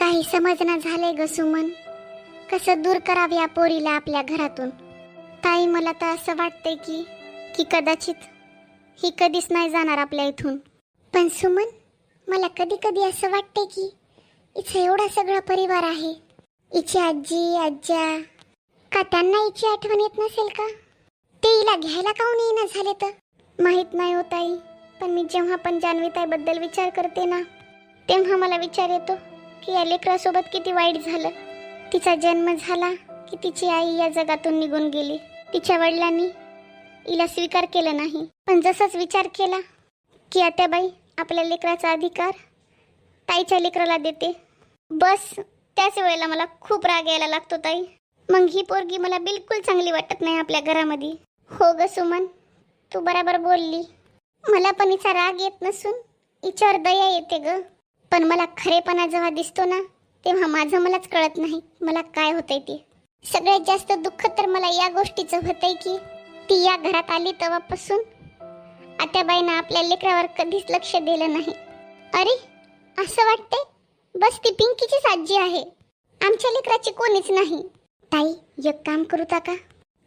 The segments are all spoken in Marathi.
काही समजना झालंय ग सुमन. कसं दूर करावं या पोरीला आपल्या घरातून. ताई मला तर असं वाटतंय की कदाचित ही कधीच नाही जाणार आपल्या इथून. पण सुमन, मला कधी कधी असं वाटतंय की इथे एवढा सगळा परिवार आहे. हिची आजी आज्या, का त्यांना हिची आठवण येत नसेल का? ते हिला घ्यायला काऊन येईना झाले तर माहित नाही हो ताई. पण मी जेव्हा पण जान्हवीताईबद्दल विचार करते ना, तेव्हा मला विचार येतो की या लेकरासोबत किती वाईट झालं. तिचा जन्म झाला की तिची आई या जगातून निघून गेली. तिच्या वडिलांनी हिला स्वीकार केलं नाही. पण जसंच विचार केला की आत्याबाई आपल्या लेकराचा अधिकार ताईच्या लेकराला देते, बस त्याच वेळेला मला खूप राग यायला लागतो ताई. मग ही पोरगी मला बिलकुल चांगली वाटत नाही आपल्या घरामध्ये. हो ग सुमन, तू बरोबर बोलली. मला पण हिचा राग येत नसून हिच्यावर दया येते ग. पण मला खरेपणा जेव्हा दिसतो ना, तेव्हा माझं मलाच कळत नाही मला काय होतंय ते. सगळ्यात जास्त दुःख तर मला या गोष्टीचं होतंय की ती या घरात आली तेव्हापासून आत्याबाईंना आपल्या लेकरावर कधीच लक्ष दिलं नाही. अरे असं वाटतंय बस ती पिंकीचीच आजी आहे, आमच्या लेकराची कोणीच नाही. ताई एक काम करूता का?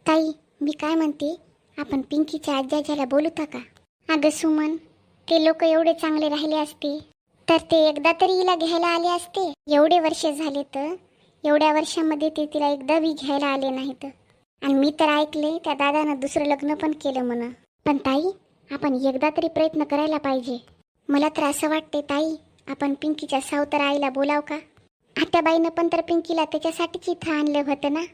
ताई मी काय म्हणते, आपण पिंकीच्या आज्याला बोलूता का? अगं सुमन, ते लोक एवढे चांगले राहिले असते तर ते एकदा तरी हिला घ्यायला आले असते. एवढे वर्ष झाले तर एवढ्या वर्षामध्ये ते तिला एकदा घ्यायला आले नाहीत. आणि मी तर ऐकले त्या दादानं दुसरं लग्न पण केलं म्हणा. पण ताई आपण एकदा तरी प्रयत्न करायला पाहिजे. मला तर असं वाटते ताई, आपण पिंकीच्या सावतर आईला बोलाव का? आत्याबाईनं पण तर पिंकीला त्याच्यासाठीच इथं आणलं होतं ना,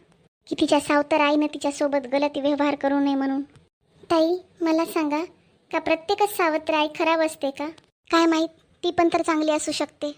की तिच्या सावतर आईनं तिच्यासोबत गलत व्यवहार करू नये म्हणून. ताई मला सांगा, का प्रत्येकच सावत्र आई खराब असते का? काय माहीत, ती पण तर चांगली असू शकते.